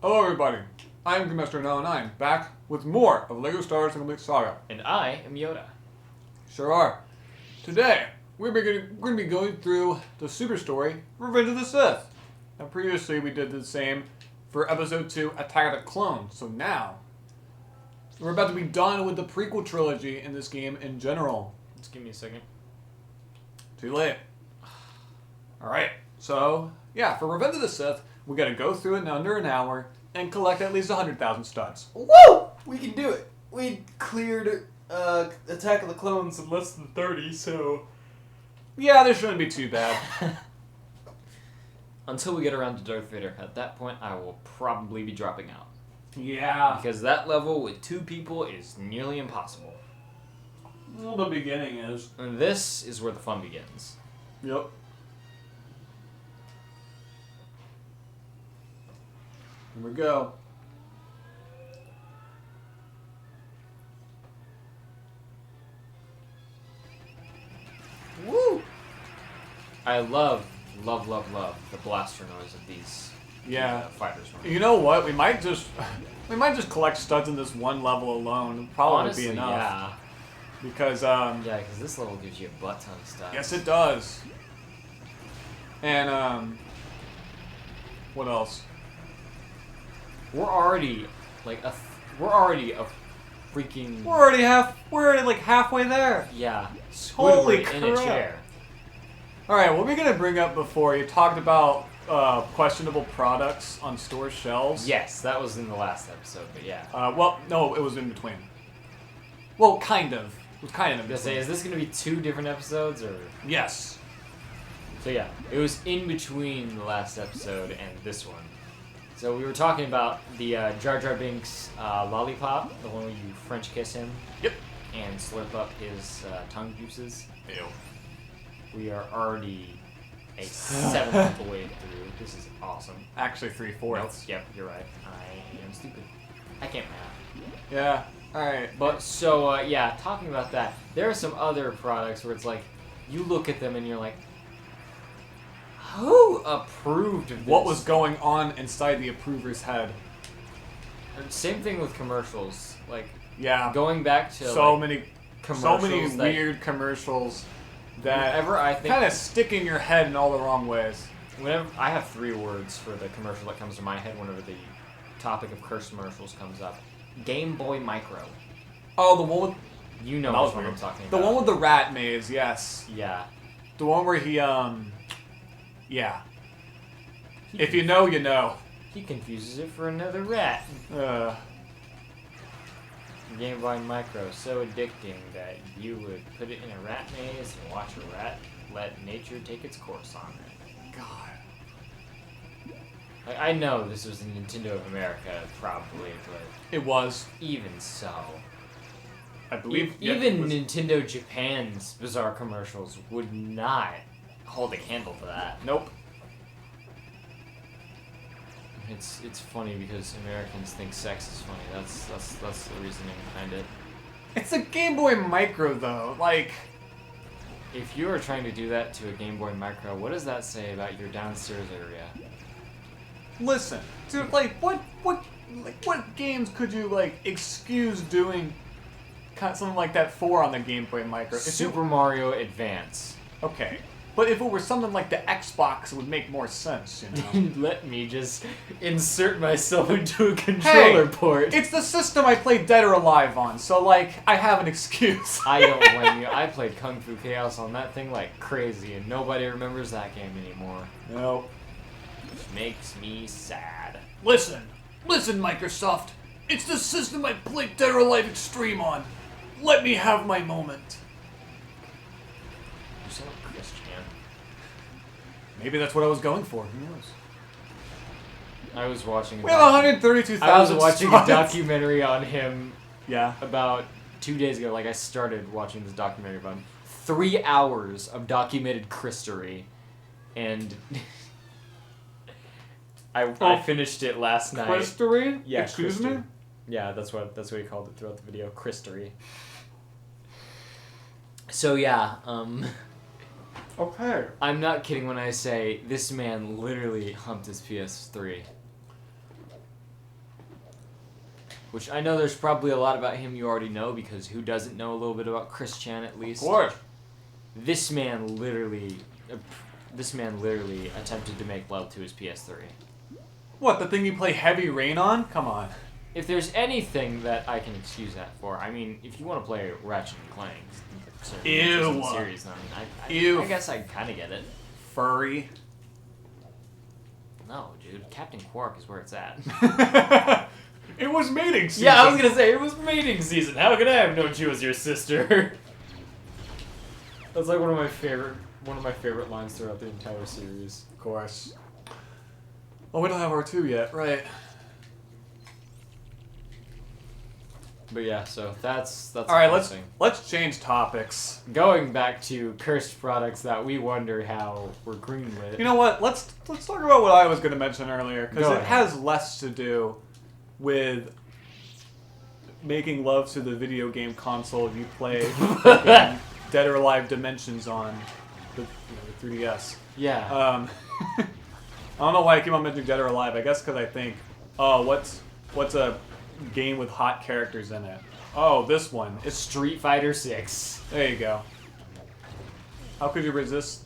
Hello everybody, I'm Gamemaster 909, back with more of LEGO Star Wars Complete Saga. And I am Yoda. Sure are. Today, we're going to be going through the super story, Revenge of the Sith. Now previously we did the same for Episode 2, Attack of the Clones, so now, we're about to be done with the prequel trilogy in this game in general. Just give me a second. Too late. Alright, so, yeah, for Revenge of the Sith, we gotta go through it in under an hour and collect at least 100,000 studs. Woo! We can do it. We cleared Attack of the Clones in less than 30, so... Yeah, this shouldn't be too bad. Until we get around to Darth Vader. At that point, I will probably be dropping out. Yeah. Because that level with 2 people is nearly impossible. Well, the beginning is. And this is where the fun begins. Yep. Here we go. Woo! I love the blaster noise of these fighters. You know what? We might just collect studs in this one level alone. It'll probably Honestly, be enough. yeah. Because because this level gives you a butt ton of stuff. yes, it does. And what else? We're already freaking. We're already like halfway there. Yeah. Holy Squidward in a crap. chair. All right, what were we gonna bring up before? You talked about questionable products on store shelves. Yes, that was in the last episode, but yeah. Well, no, it was in between. Well, kind of. It was kind of in I was gonna say, between. is this gonna be 2 different episodes, or? Yes. So yeah, it was in between the last episode and this one. So we were talking about the Jar Jar Binks lollipop, the one where you French kiss him. Yep. And slurp up his tongue juices. Ew. We are already a 7th of the way through. This is awesome. Actually, 3/4. Nope. Yep, you're right. I am stupid. I can't math. Yeah. All right. But so yeah, talking about that, there are some other products where it's like, you look at them and you're like, who approved of this? What was going on inside the approver's head? Same thing with commercials. Like, Yeah. going back to So like, many commercials that weird commercials that whenever I think kind of stick in your head in all the wrong ways. whenever I have 3 words for the commercial that comes to my head whenever the topic of cursed commercials comes up. Game Boy Micro. Oh, the one with You know That was which one I'm weird. talking the about. one with the rat maze. Yes. Yeah. The one where he yeah. If you know, you know. He confuses it for another rat. Game Boy Micro, so addicting that you would put it in a rat maze and watch a rat let nature take its course on it. God. Like, I know this was in Nintendo of America, probably, but It was. even so. I believe. Even it was- Nintendo Japan's bizarre commercials would not hold a candle to that. Nope. It's funny because Americans think sex is funny. That's the reasoning behind it. It's a Game Boy Micro though. Like. If you are trying to do that to a Game Boy Micro, what does that say about your downstairs area? Listen, dude, like, what games could you, like, excuse doing something like that for on the Game Boy Micro? If Super Mario Advance. okay, but if it were something like the Xbox, it would make more sense, you know? Let me just insert myself into a controller port. It's the system I played Dead or Alive on, so, like, I have an excuse. I don't blame you. I played Kung Fu Chaos on that thing like crazy, and nobody remembers that game anymore. No. Which makes me sad. Listen, Microsoft. It's the system I played Dead or Alive Extreme on. Let me have my moment. You sound like Christian. Maybe that's what I was going for. Who knows? I was watching. We have 132,000. I was watching a studs. documentary on him Yeah. about 2 days ago. Like, I started watching this documentary about him. 3 hours of documented Christery, and I finished it last night. Christery? Yeah, Excuse me? Christery. Yeah, that's what he called it throughout the video. Christery. So yeah, Okay. I'm not kidding when I say this man literally humped his PS3. Which I know there's probably a lot about him you already know, because who doesn't know a little bit about Chris Chan at least? Of course. This man literally attempted to make love to his PS3. What, the thing you play Heavy Rain on? Come on. If there's anything that I can excuse that for, I mean, if you want to play Ratchet and Clank Ew. series, then Ew. I guess I kind of get it. Furry. No, dude, Captain Quark is where it's at. It was mating season. Yeah, I was gonna say it was mating season. How could I have known she was your sister? That's like one of my favorite lines throughout the entire series. Of course. Oh, we don't have R2 yet, right? But yeah, so that's all right. interesting. Let's change topics. Going back to cursed products that we wonder how we're green with. You know what? Let's talk about what I was going to mention earlier, because Go it ahead. has less to do with making love to the video game console you play freaking Dead or Alive Dimensions on the 3DS. Yeah. I don't know why I keep on mentioning Dead or Alive. I guess because I think, oh, what's a game with hot characters in it? Oh, this one. It's Street Fighter 6. there you go. How could you resist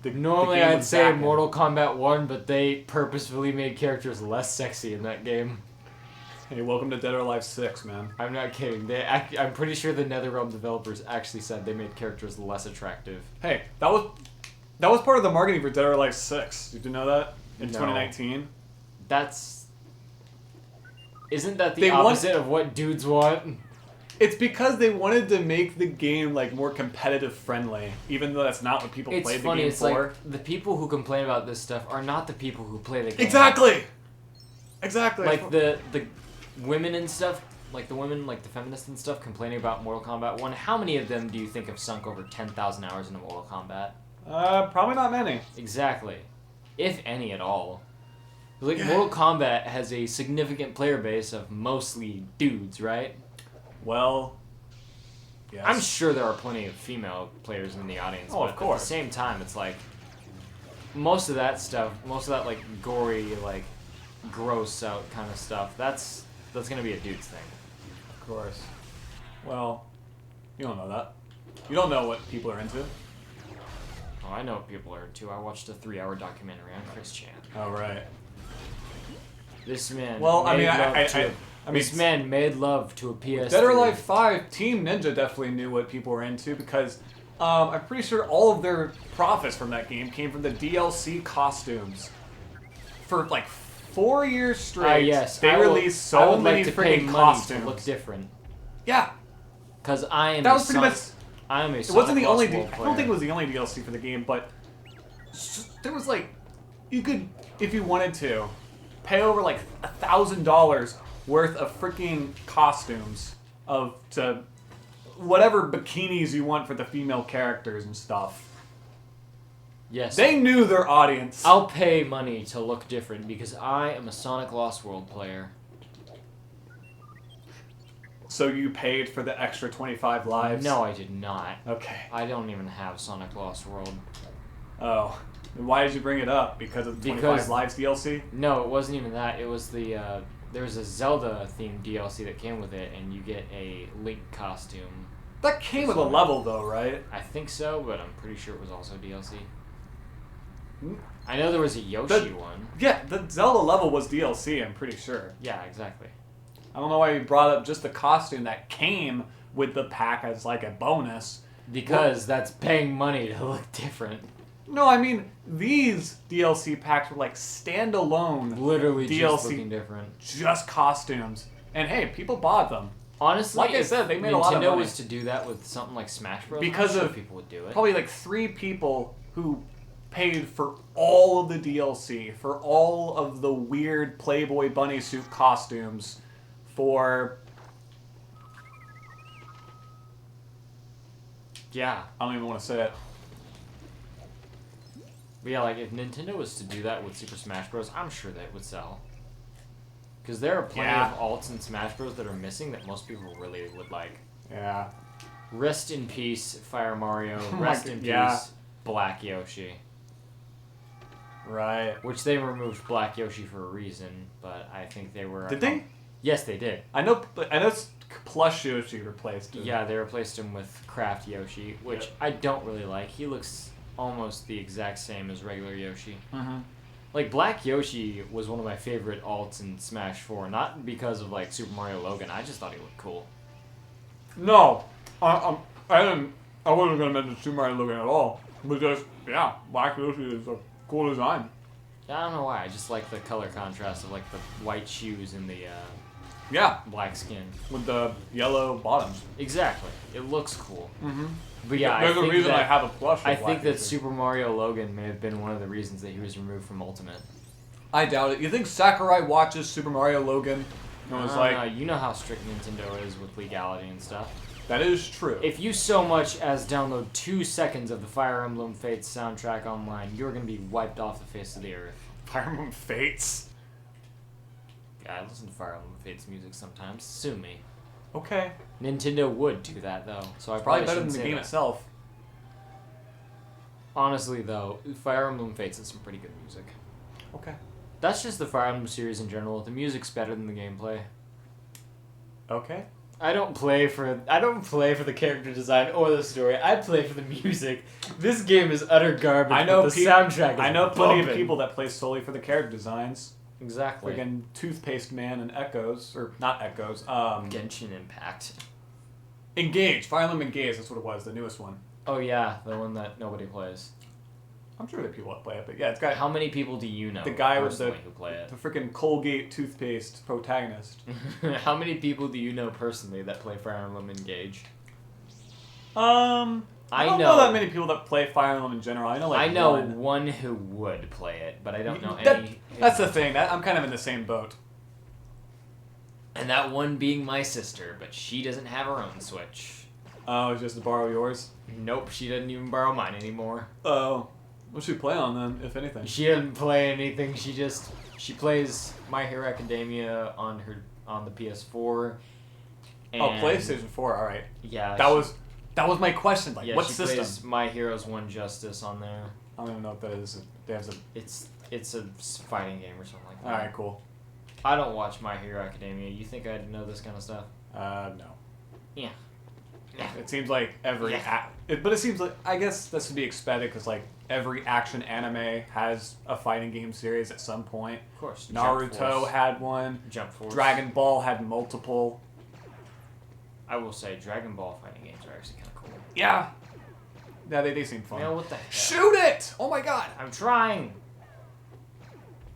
the Normally the game I'd with say Zack in it? Mortal Kombat 1, but they purposefully made characters less sexy in that game. Hey, welcome to Dead or Alive 6, man. I'm not kidding. I'm pretty sure the NetherRealm developers actually said they made characters less attractive. Hey, that was part of the marketing for Dead or Alive 6. Did you know that? In No. 2019? Isn't that the They want- opposite of what dudes want? It's because they wanted to make the game like more competitive friendly, even though that's not what people It's played funny, the game it's for. like the people who complain about this stuff are not the people who play the game. Exactly. Like the women and stuff, like the feminists and stuff complaining about Mortal Kombat 1, how many of them do you think have sunk over 10,000 hours into Mortal Kombat? Probably not many. Exactly. If any at all. Like, Yeah. Mortal Kombat has a significant player base of mostly dudes, right? Well, yes. I'm sure there are plenty of female players in the audience, Oh, but of course. at the same time, it's like, most of that stuff, like, gory, like, gross out kind of stuff, that's gonna be a dude's thing. Of course. Well, you don't know that. You don't know what people are into. Oh, I know what people are into. I watched a 3-hour documentary on Chris Chan. Oh, right. This man Well, I made mean, love I to mean, this man made love to a PS3. Dead or Alive 5, Team Ninja definitely knew what people were into because I'm pretty sure all of their profits from that game came from the DLC costumes. For like 4 years straight, Yes, they released so many like to pay freaking money costumes. to look different. Yeah, Because I am that a was pretty much. I am a It wasn't the Sonic only. Lost World I don't think it player. was the only DLC for the game, but there was like, you could, if you wanted to, pay over like $1,000 worth of freaking costumes to whatever bikinis you want for the female characters and stuff. Yes. They knew their audience. I'll pay money to look different because I am a Sonic Lost World player. So you paid for the extra 25 lives? No, I did not. Okay. I don't even have Sonic Lost World. Oh. Then why did you bring it up? Because of the 25 Because- lives DLC? No, it wasn't even that. It was the there was a Zelda themed DLC that came with it, and you get a Link costume. That came with a level though, right? I think so, but I'm pretty sure it was also DLC. Hmm? I know there was a Yoshi one. Yeah, the Zelda level was DLC, I'm pretty sure. Yeah, exactly. I don't know why you brought up just the costume that came with the pack as like a bonus. Because that's paying money to look different. No, I mean, these DLC packs were like standalone, Literally just DLC. looking different. just costumes. And hey, people bought them. Honestly, Like I if said, they made a lot of Nintendo money. was to do that with something like Smash Bros. Because I'm sure of people would do it. Probably like 3 people who paid for all of the DLC, for all of the weird Playboy bunny suit costumes, for... Yeah. I don't even want to say it. But yeah, like if Nintendo was to do that with Super Smash Bros., I'm sure that would sell. Because there are plenty Yeah. of alts in Smash Bros. That are missing that most people really would like. Yeah. Rest in peace, Fire Mario. my Rest g- in peace, yeah. Black Yoshi. Right. Which they removed Black Yoshi for a reason, but I think they were... Did they? Yes, they did. I know Plush Yoshi replaced him. Yeah, they replaced him with Craft Yoshi, which I don't really like. He looks almost the exact same as regular Yoshi. Mm-hmm. Like, Black Yoshi was one of my favorite alts in Smash 4, not because of, like, Super Mario Logan. I just thought he looked cool. No, I wasn't gonna mention Super Mario Logan at all. Because Black Yoshi is a cool design. I don't know why. I just like the color contrast of, like, the white shoes and the black skin. With the yellow bottoms. Exactly. It looks cool. Mm-hmm. But yeah, there's a reason I have a plush. I think that Super Mario Logan may have been one of the reasons that he was removed from Ultimate. I doubt it. You think Sakurai watches Super Mario Logan and was like... you know how strict Nintendo is with legality and stuff. That is true. If you so much as download 2 seconds of the Fire Emblem Fates soundtrack online, you're going to be wiped off the face of the earth. Fire Emblem Fates? Yeah, I listen to Fire Emblem Fates music sometimes. Sue me. Okay. Nintendo would do that, though. So I Probably better shouldn't than the say game that. itself. Honestly, though, Fire Emblem Fates has some pretty good music. Okay. That's just the Fire Emblem series in general. The music's better than the gameplay. Okay. I don't play for the character design or the story. I play for the music. This game is utter garbage. I know but the soundtrack is I know plenty of bumping. people that play solely for the character designs. Exactly. Friggin' Toothpaste Man and Echoes, or not Echoes. Genshin Impact. Engage. Fire Emblem Engage. That's what it was. The newest one. Oh yeah, the one that nobody plays. I'm sure there are people that play it, but yeah, it's got How many people do you know? the guy with the personally who play it? the freaking Colgate toothpaste protagonist. How many people do you know personally that play Fire Emblem Engage? I don't know that many people that play Fire Emblem in general. I know like I know one. one who would play it, but I don't know That- any. That's the thing. I'm kind of in the same boat. And that one being my sister, but she doesn't have her own Switch. Oh, it's just to borrow yours? Nope, she doesn't even borrow mine anymore. Oh. What should we play on then, if anything? She doesn't play anything. She plays My Hero Academia on the PS4. And Oh, PlayStation 4. All right. Yeah. That was my question. Like, yeah, what she system? plays My Heroes One Justice on there. I don't even know what that is. It's a fighting game or something like that. All right, cool. I don't watch My Hero Academia. You think I'd know this kind of stuff? No. Yeah. It seems like every but it seems like, I guess this would be expected because like every action anime has a fighting game series at some point. Of course. Naruto had one. Jump Force. Dragon Ball had multiple. I will say Dragon Ball fighting games are actually kind of cool. Yeah. Yeah, they seem fun. Man, what the hell? Shoot it! Oh my god! I'm trying.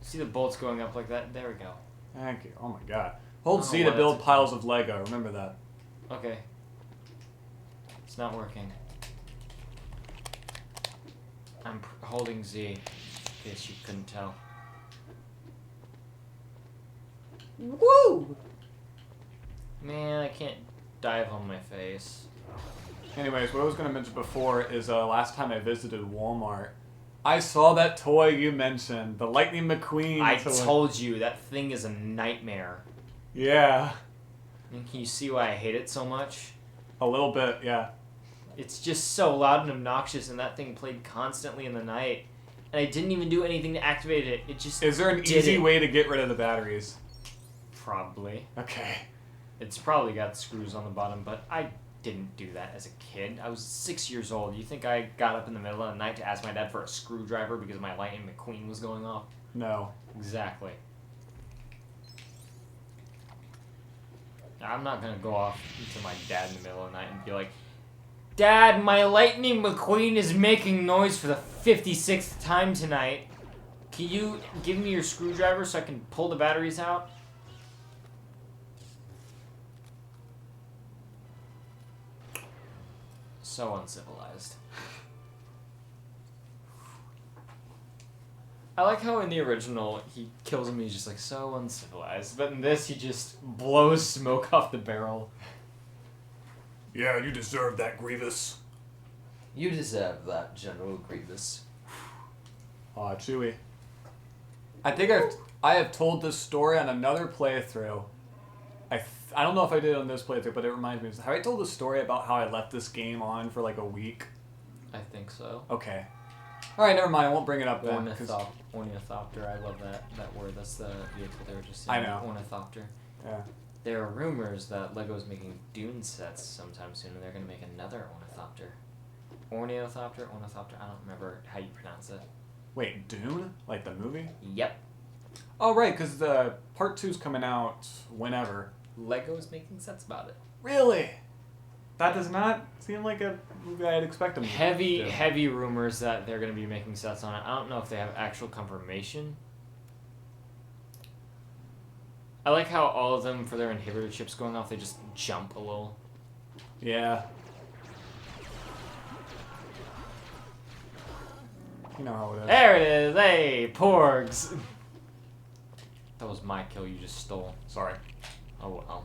See the bolts going up like that? There we go. Thank you. Oh my god. Hold Oh, Z to well, build that's- piles of Lego. Remember that. Okay. It's not working. I'm holding Z, in case you couldn't tell. Woo! Man, I can't dive on my face. Anyways, what I was going to mention before is last time I visited Walmart, I saw that toy you mentioned, the Lightning McQueen I toy. told you, that thing is a nightmare. Yeah. And can you see why I hate it so much? A little bit, yeah. It's just so loud and obnoxious, and that thing played constantly in the night. And I didn't even do anything to activate it. It just Is there an did easy it. way to get rid of the batteries? Probably. Okay. It's probably got screws on the bottom, but I didn't do that as a kid. I was 6 years old. You think I got up in the middle of the night to ask my dad for a screwdriver because my Lightning McQueen was going off? No. Exactly. I'm not gonna go off to my dad in the middle of the night and be like, Dad, my Lightning McQueen is making noise for the 56th time tonight. Can you give me your screwdriver so I can pull the batteries out? So uncivilized. I like how in the original he kills him and he's just like so uncivilized, but in this he just blows smoke off the barrel. Yeah, you deserve that, Grievous. You deserve that, General Grievous. Aw, Chewie. I think I have told this story on another playthrough. I don't know if I did on this playthrough, but it reminds me. Have I told the story about how I left this game on for like a week? I think so. Okay. Alright, never mind. I won't bring it up then. Ornithopter. I love that word. That's the vehicle they were just saying. I know. Ornithopter. Yeah. There are rumors that Lego's making Dune sets sometime soon, and they're going to make another ornithopter. Ornithopter? I don't remember how you pronounce it. Wait, Dune? Like the movie? Yep. Oh, right, because the part 2's coming out whenever. Lego's making sets about it. Really? That does not seem like a movie I'd expect them to do. Heavy rumors that they're going to be making sets on it. I don't know if they have actual confirmation. I like how all of them, for their inhibitor chips going off, they just jump a little. Yeah. You know how it is. There it is! Hey, porgs! That was my kill you just stole. Sorry. Oh well.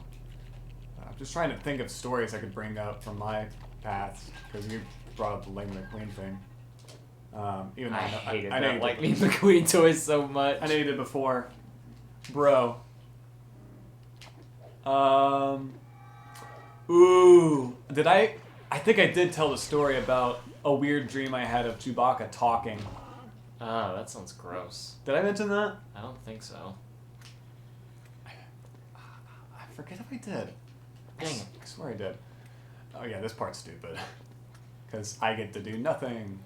I'm just trying to think of stories I could bring up from my paths, because you brought up the Lightning McQueen thing. Even though I hated I know that you Lightning McQueen toy so much. I know you did before. Bro. Ooh. Did I think I did tell the story about a weird dream I had of Chewbacca talking. Oh, that sounds gross. Did I mention that? I don't think so. I forget if I did. Dang it. I swear I did. Oh yeah, this part's stupid. Because I get to do nothing.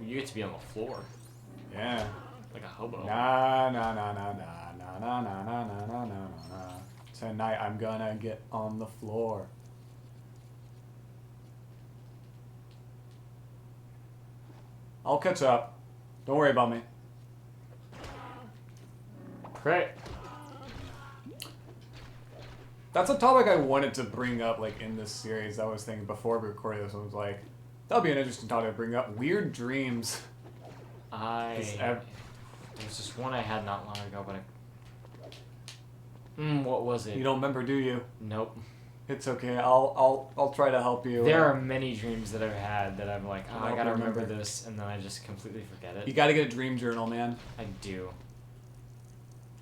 You get to be on the floor. Yeah. Like a hobo. Nah. Tonight I'm gonna get on the floor. I'll catch up. Don't worry about me. Great. That's a topic I wanted to bring up, like, in this series. I was thinking before we recorded this, I was like, that'll be an interesting topic to bring up. Weird dreams. There's just one I had not long ago, but what was it? You don't remember, do you? Nope. It's okay. I'll try to help you. There are many dreams that I've had that I'm like, oh, I gotta remember remember this, and then I just completely forget it. You gotta get a dream journal, man. I do.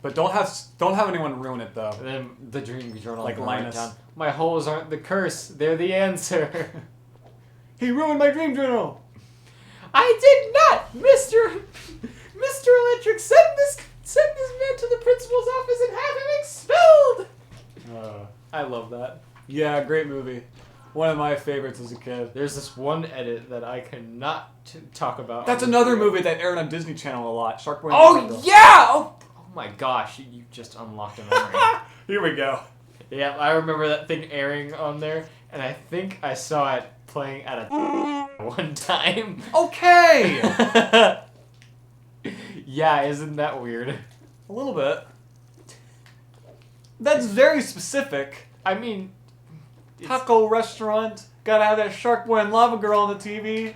But don't have anyone ruin it though. And then the dream journal, Like I'm gonna write Linus. down, my holes aren't the curse; they're the answer. He ruined my dream journal. I did not, Mr. Electric. Send this man to the principal's office and have him expelled. I love that. Yeah, great movie. One of my favorites as a kid. There's this one edit that I cannot talk about. That's another movie that aired on Disney Channel a lot. Shark Boy. Oh yeah! Oh my gosh! You just unlocked a memory. Here we go. Yeah, I remember that thing airing on there, and I think I saw it playing at a one time. Okay. Yeah, isn't that weird? A little bit. That's very specific. I mean, Taco restaurant. Gotta have that Shark Boy and Lava Girl on the TV.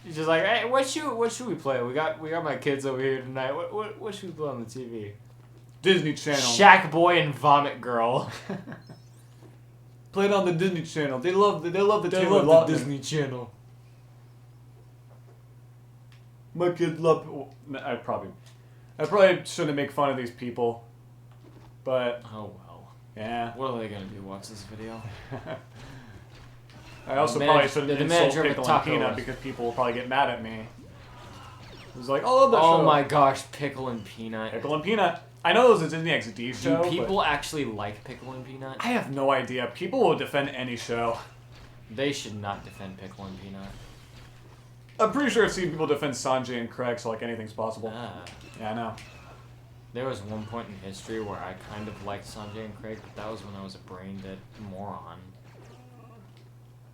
you're just like, hey, what should we play? We got my kids over here tonight. What should we play on the TV? Disney Channel. Shack Boy and Vomit Girl. Play it on the Disney Channel. They love the Taylor the Lautner. Disney Channel. My kids love. I probably shouldn't make fun of these people, but Oh well. yeah. What are they gonna do? Watch this video? I also The probably manager- shouldn't the insult manager of a Pickle and taco Peanut restaurant. because people will probably get mad at me. It was like, oh, the Oh show. my gosh, Pickle and Peanut. Pickle and Peanut. I know it was a Disney XD show. Do people but actually like Pickle and Peanut? I have no idea. People will defend any show. They should not defend Pickle and Peanut. I'm pretty sure I've seen people defend Sanjay and Craig, so like anything's possible. Ah. Yeah, I know. There was one point in history where I kind of liked Sanjay and Craig, but that was when I was a brain dead moron.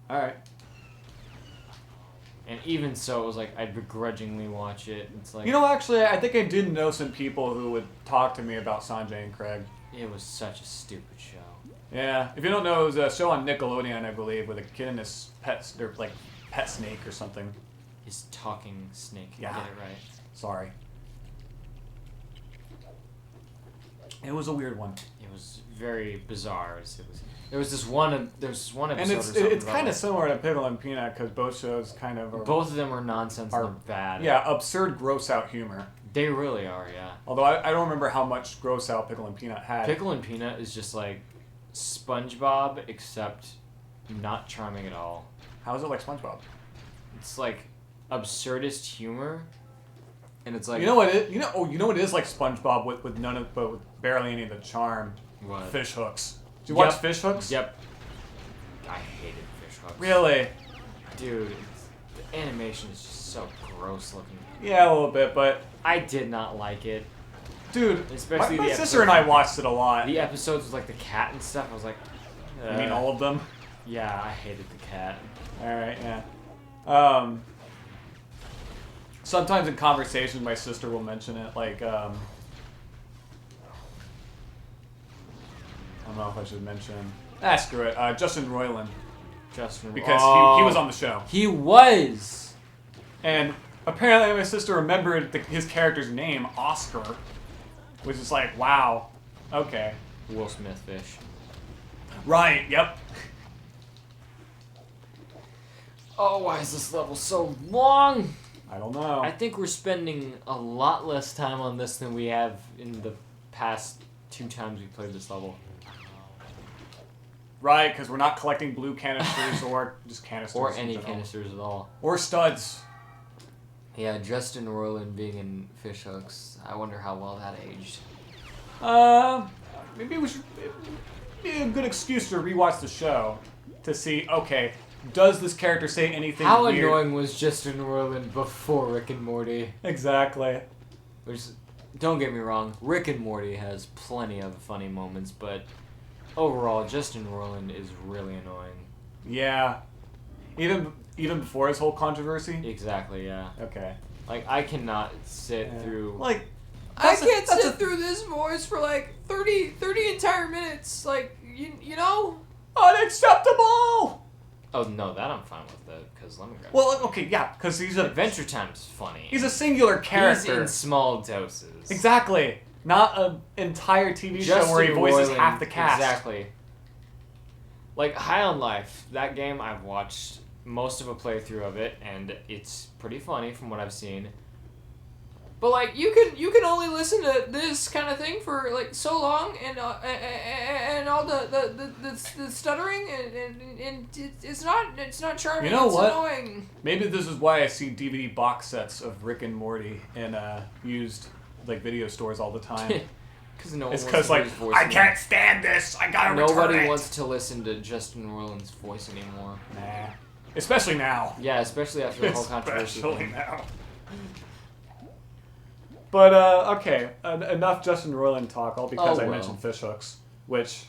All right. And even so, it was like I'd begrudgingly watch it. It's like, You know, actually, I think I did know some people who would talk to me about Sanjay and Craig. it was such a stupid show. Yeah. If you don't know, it was a show on Nickelodeon, I believe, with a kid and his pet, or like pet snake or something. His talking snake. Yeah. Get it right. Sorry. It was a weird one. It was very bizarre. There was this one episode. And or it's something it's about, kind of like, similar to Pickle and Peanut because both shows kind of are, both of them were nonsense are- and they're bad. yeah, absurd gross out humor. They really are, yeah. Although I don't remember how much gross out Pickle and Peanut had. Pickle and Peanut is just like SpongeBob, except not charming at all. How is it like SpongeBob? It's like absurdist humor, and it's like You know what it is like SpongeBob with none of but with barely any of the charm. What? Fish hooks. Did you watch Fish hooks? Yep. I hated fish hooks. Really? Dude, the animation is just so gross looking. Yeah, a little bit, but I did not like it. dude, Especially my the sister and I watched it a lot. The episodes with like the cat and stuff, I was like, I mean, all of them. Yeah, I hated the cat. All right, yeah. Sometimes in conversations, my sister will mention it, like, I don't know if I should mention. Screw it. Justin Roiland, because he was on the show, He was. and apparently my sister remembered his character's name, Oscar, which is like, wow, okay. Will Smith fish. Right. Yep. Oh, why is this level so long? I don't know. I think we're spending a lot less time on this than we have in the past 2 times we played this level. Right, because we're not collecting blue canisters or just canisters. Or in any general. canisters at all. Or studs. Yeah, Justin Roiland being in fish hooks. I wonder how well that aged. Maybe we should. It'd be a good excuse to rewatch the show to see. Okay, does this character say anything How weird? annoying was Justin Roiland before Rick and Morty? Exactly. Which, don't get me wrong, Rick and Morty has plenty of funny moments, but overall, Justin Roiland is really annoying. Yeah. Even before his whole controversy. Exactly, yeah. Okay. Like, I cannot sit through... Like, I can't sit through this voice for like 30 entire minutes. Like, you know? unacceptable. Oh, no, that I'm fine with, though, because let me go. Well, okay, yeah, because Adventure Time's funny. he's a singular character. He's in small doses. Exactly. Not an entire TV show Justin where he voices Roiland, half the cast. Exactly. Like, High on Life, that game I've watched most of a playthrough of it, and it's pretty funny from what I've seen. But like you can only listen to this kind of thing for like so long, and all the stuttering and it's not charming. You know it's what? Annoying. Maybe this is why I see DVD box sets of Rick and Morty in used like video stores all the time. Because no one It's wants because to hear like his voice I anymore. can't stand this. I gotta return Nobody it. wants to listen to Justin Roiland's voice anymore. Nah. Especially now. Yeah, especially after the whole controversy Especially thing. now. But okay, enough Justin Roiland talk. All because Oh, I well. mentioned fish hooks, which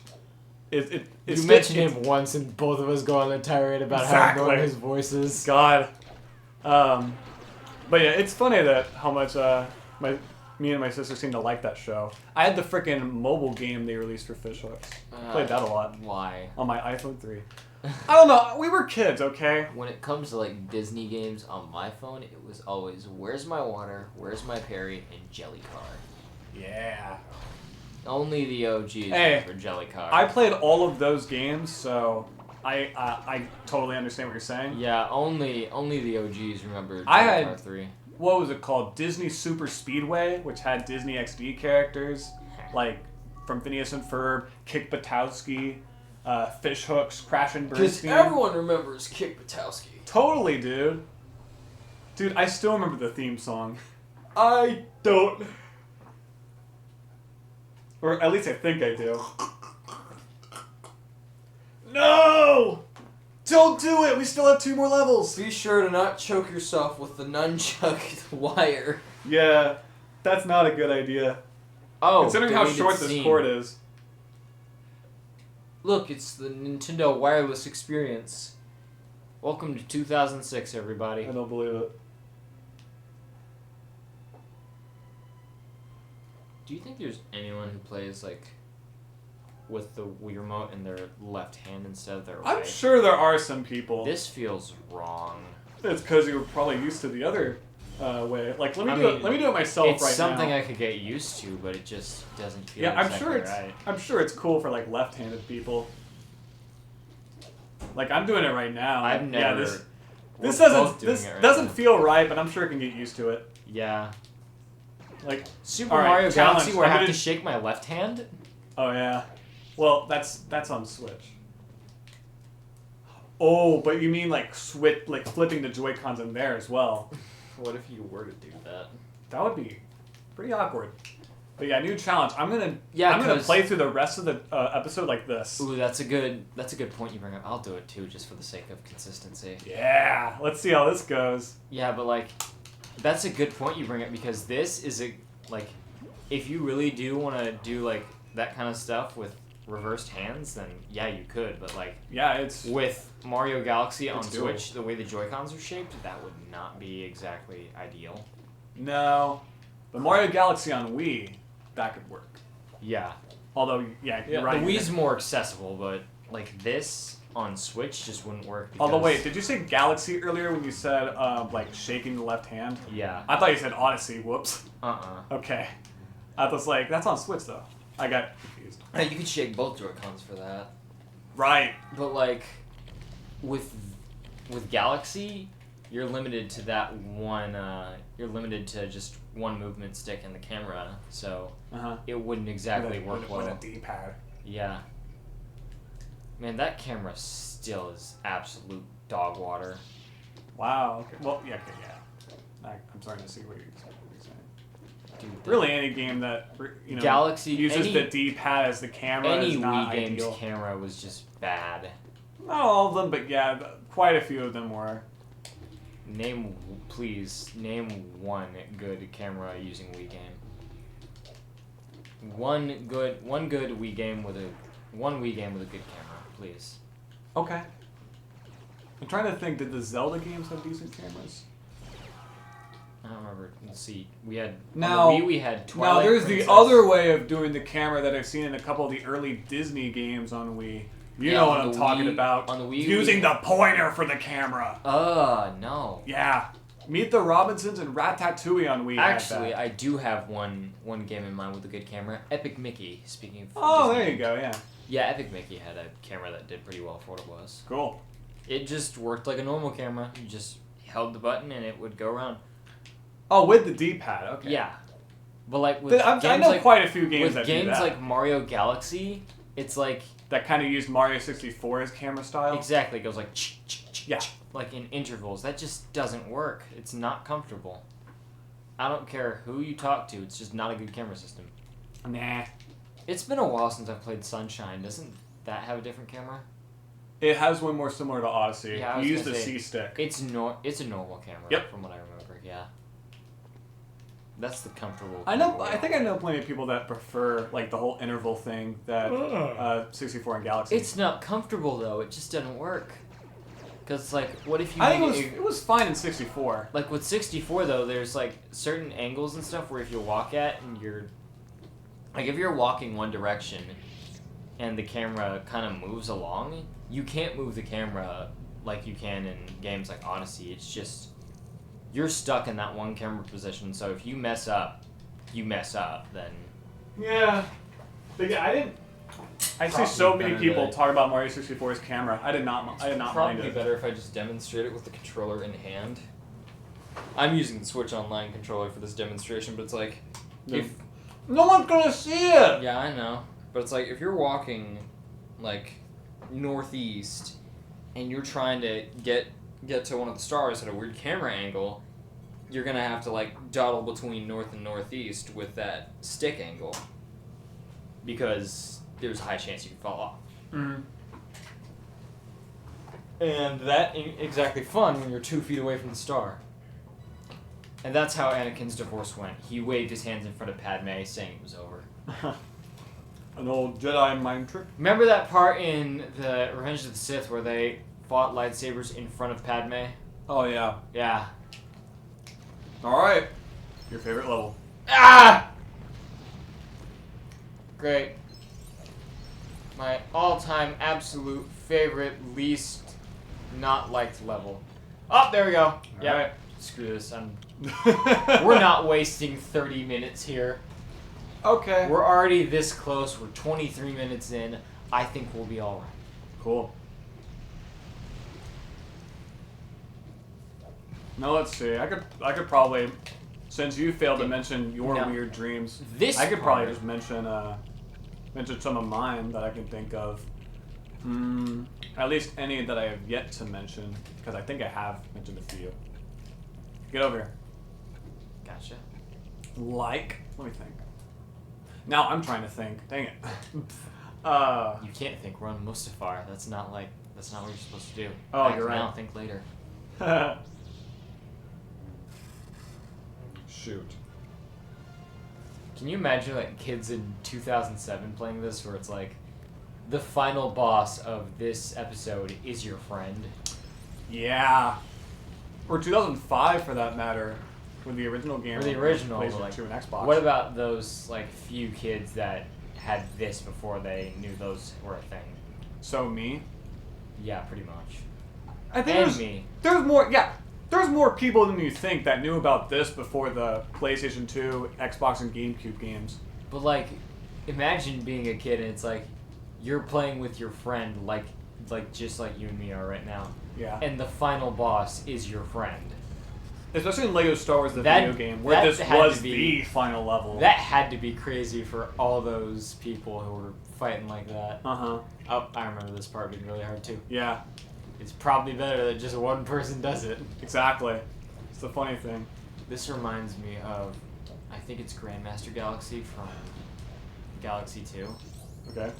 it's You mentioned him once, and both of us go on a tirade about Exactly. how annoying his voice is. God. But yeah, it's funny that how much me and my sister seem to like that show. I had the freaking mobile game they released for fish hooks. Played that a lot Why? on my iPhone 3. I don't know. We were kids, okay? When it comes to like Disney games on my phone, it was always Where's My Water, Where's My Perry, and Jelly Car. Yeah. Only the OGs Hey, for Jelly Car. I played all of those games, so I totally understand what you're saying. Yeah, only the OGs remember Jelly I had- Car 3. What was it called? Disney Super Speedway, which had Disney XD characters like from Phineas and Ferb, Kick Buttowski, Fish Hooks, Crash and Bernstein. Everyone remembers Kick Buttowski. Totally, dude. Dude, I still remember the theme song. I don't. Or at least I think I do. No! Don't do it! We still have 2 more levels! Be sure to not choke yourself with the nunchuck wire. Yeah, that's not a good idea. Oh, Considering how deleted short this scene. cord is. Look, it's the Nintendo wireless experience. Welcome to 2006, everybody. I don't believe it. Do you think there's anyone who plays like with the Wii remote in their left hand instead of their right? I'm sure there are some people. This feels wrong. It's because you were probably used to the other way. Like, let me I do mean, it. Let me do it myself It's right something now. I could get used to, but it just doesn't feel. Yeah, I'm exactly sure it's. right. I'm sure it's cool for like left-handed people. Like I'm doing it right now. I've Yeah, never. this we're doesn't. both doing This it right doesn't now. feel right, but I'm sure I can get used to it. Yeah. Like, Super all right, Mario challenge. Galaxy, where I I'm have gonna- to shake my left hand. oh yeah. Well, that's on Switch. Oh, but you mean like flipping the Joy-Cons in there as well? What if you were to do that? That would be pretty awkward. But yeah, new challenge. I'm gonna 'cause- play through the rest of the episode like this. Ooh, that's a good point you bring up. I'll do it too, just for the sake of consistency. Yeah, let's see how this goes. Yeah, but like, that's a good point you bring up because this is like, if you really do want to do like that kind of stuff with reversed hands, then yeah, you could. But like, Yeah, it's with Mario Galaxy on It's doable. Switch, the way the Joy-Cons are shaped, that would not be exactly ideal. no, but Mario Galaxy on Wii, that could work. Yeah. Although, yeah, you're right. The Wii's more accessible, but like this on Switch just wouldn't work. Because, Although wait, did you say Galaxy earlier when you said like shaking the left hand? Yeah. I thought you said Odyssey. Whoops. Okay. I was like, that's on Switch though. I got confused. You could shake both Joy-Cons for that. Right. But like, with Galaxy, you're limited to that one. You're limited to just one movement stick and the camera, so it wouldn't exactly work well. With a D-pad. Yeah. Man, that camera still is absolute dog water. Wow. Okay. Well, yeah. Okay. Yeah. I'm starting to see what you're saying. Dude, Really, any game that Galaxy uses the D-pad as the camera any is not Wii game's ideal. camera was just bad. Not all of them, but yeah, quite a few of them were. Please name one good camera using Wii game. One good Wii game with a good camera, please. Okay. I'm trying to think. Did the Zelda games have decent cameras? I don't remember. Let's see. We had Now, on the Wii, we had Twilight Now, there's Princess. the other way of doing the camera that I've seen in a couple of the early Disney games on Wii. You know what I'm talking about. On the Wii, using the pointer for the camera. No. Yeah. Meet the Robinsons and Ratatouille on Wii. Actually, I do have one game in mind with a good camera. Epic Mickey. Speaking of. Oh, Disney. there you go. Yeah. Yeah, Epic Mickey had a camera that did pretty well for what it was. Cool. It just worked like a normal camera. You just held the button and it would go around. Oh, with the D-pad. Okay. Yeah. But like with I games know like, quite a few games with that games do that. like Mario Galaxy, it's like That kind of used Mario 64's camera style. exactly it goes like Yeah. like in intervals. That just doesn't work. It's not comfortable. I don't care who you talk to. It's just not a good camera system. Nah. It's been a while since I've played Sunshine. Doesn't that have a different camera? It has one more similar to Odyssey. Yeah, I you was use the gonna say, C-stick. It's a normal camera. Yep. From what I remember. Yeah. That's the comfortable. I think I know plenty of people that prefer like the whole interval thing that 64 and Galaxy. It's not comfortable though. It just doesn't work. Cause like, what if you? I think it was fine in 64. Like with 64 though, there's like certain angles and stuff where if you walk at and you're, like if you're walking one direction, and the camera kind of moves along, you can't move the camera like you can in games like Odyssey. It's just you're stuck in that one camera position. So if you mess up, then Yeah. But yeah, I see so many people talk about Mario 64's camera. I did not mind probably it. better if I just demonstrate it with the controller in hand. I'm using the Switch Online controller for this demonstration, but it's like if No one's gonna see it. yeah, I know. But it's like if you're walking like northeast and you're trying to get to one of the stars at a weird camera angle, you're gonna have to like dawdle between north and northeast with that stick angle because there's a high chance you can fall off. Mm-hmm. And that ain't exactly fun when you're 2 feet away from the star. And that's how Anakin's divorce went. He waved his hands in front of Padme, saying it was over. An old Jedi mind trick. Remember that part in the Revenge of the Sith where they fought lightsabers in front of Padme? Oh yeah. Yeah. All right. Your favorite level. Ah! Great. My all-time absolute favorite, least not liked level. Oh, there we go. Yeah. right. Screw this. We're not wasting 30 minutes here. Okay. We're already this close. We're 23 minutes in. I think we'll be all right. Cool. Now let's see. I could probably, since you failed to mention your No. weird dreams, This I could probably part- just mention some of mine that I can think of. At least any that I have yet to mention, because I think I have mentioned a few. Get over here. Gotcha. Like, let me think. Now I'm trying to think. Dang it. You can't think. Run Mustafar. That's not what you're supposed to do. Oh, Act you're right. now, think later. Shoot. Can you imagine like kids in 2007 playing this, where it's like, the final boss of this episode is your friend? Yeah. Or 2005 for that matter, with the original game. Or the original, PlayStation like, 2 and Xbox. What about those like few kids that had this before they knew those were a thing? So me? Yeah, pretty much. I think And me. There's more. Yeah. There's more people than you think that knew about this before the PlayStation 2, Xbox, and GameCube games. But like, imagine being a kid and it's like, you're playing with your friend, like just like you and me are right now. Yeah. And the final boss is your friend. Especially in Lego Star Wars, the That- video game, where that this had was to be- the final level. That had to be crazy for all those people who were fighting like that. Uh-huh. Oh, I remember this part being really hard too. Yeah. It's probably better that just one person does it. Exactly. It's the funny thing. This reminds me of, I think it's Grandmaster Galaxy from Galaxy 2. Okay.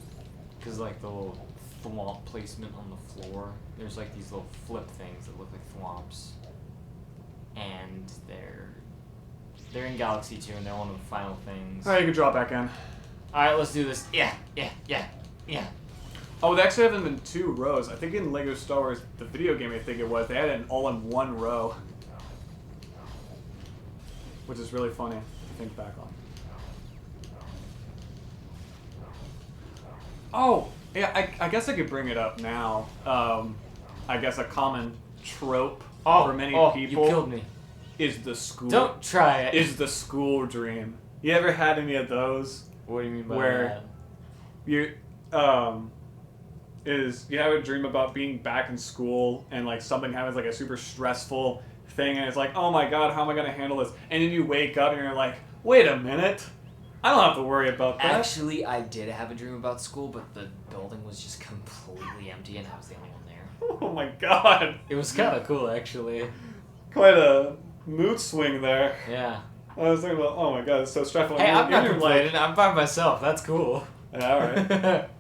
Because like the little thwomp placement on the floor, there's like these little flip things that look like thwomps. And they're in Galaxy 2 and they're one of the final things. Alright, you can drop back in. Alright, let's do this. Yeah. Oh, they actually have them in 2 rows. I think in Lego Star Wars, the video game, I think it was, they had it all in 1 row. Which is really funny to think back on. Oh, yeah, I guess I could bring it up now. I guess a common trope for many people you killed me. is the school. Don't try it. Is the school dream. You ever had any of those? What do you mean by Where that? you you have a dream about being back in school and like something happens, like a super stressful thing, and it's like, oh my god, how am I gonna handle this? And then you wake up and you're like, wait a minute, I don't have to worry about that. Actually, I did have a dream about school, but the building was just completely empty and I was the only one there. Oh my god, It was kind of cool, actually. quite a mood swing there. Yeah. I was thinking about, oh my god, it's so stressful. Hey, I'm not You're complaining. I'm by myself. That's cool. Yeah, alright.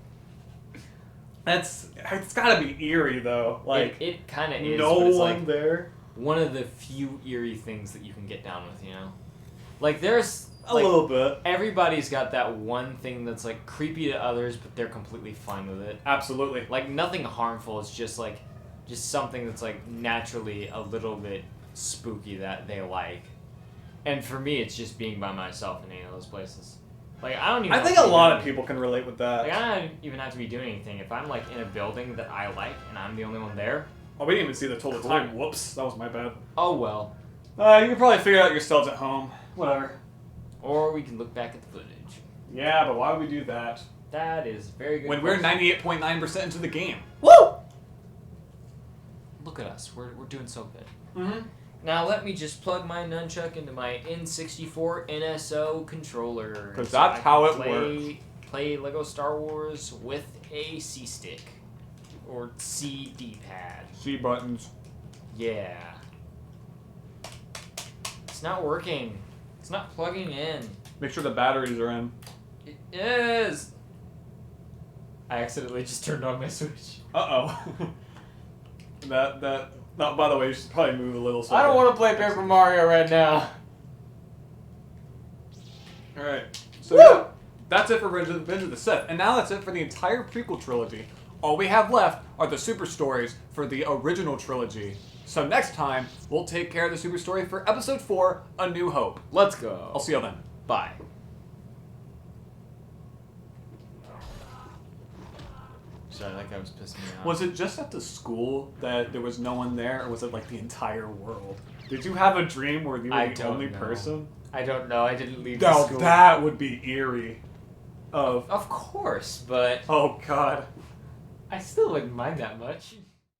It's gotta be eerie though. Like, it kind of is. no but it's one like there. one of the few eerie things that you can get down with, you know? Like, there's A like, little bit. everybody's got that one thing that's like creepy to others, but they're completely fine with it. Absolutely. Like, nothing harmful. It's just like, just something that's like naturally a little bit spooky that they like. And for me, it's just being by myself in any of those places. Like, I don't even. I have think to a be lot doing of people can relate with that. Like, I don't even have to be doing anything. If I'm like in a building that I like and I'm the only one there, Oh, we didn't even see the total Cool. time. Whoops, that was my bad. oh well. You can probably figure it out yourselves at home. Whatever. Or we can look back at the footage. Yeah, but why would we do that? That is very good. When we're question. 98.9% into the game. Woo! Look at us. We're doing so good. Mm-hmm. Now let me just plug my nunchuck into my N64 NSO controller. 'Cause so that's I how can it play Lego Star Wars with a C stick or C D-pad. C buttons. Yeah. It's not working. It's not plugging in. Make sure the batteries are in. It is. I accidentally just turned on my switch. Uh-oh. No, by the way, you should probably move a little. So I don't want to play Paper Mario right now. Alright. So yeah, that's it for Revenge of the Sith. And now that's it for the entire prequel trilogy. All we have left are the super stories for the original trilogy. So next time, we'll take care of the super story for Episode 4, A New Hope. Let's go. I'll see you then. Bye. Sorry, that guy was pissing me off. Was it just at the school that there was no one there, or was it like the entire world? Did you have a dream where you were I the don't only know. person? I don't know. I didn't leave No, school. that would be eerie. Of course, but Oh god. I still wouldn't mind that much.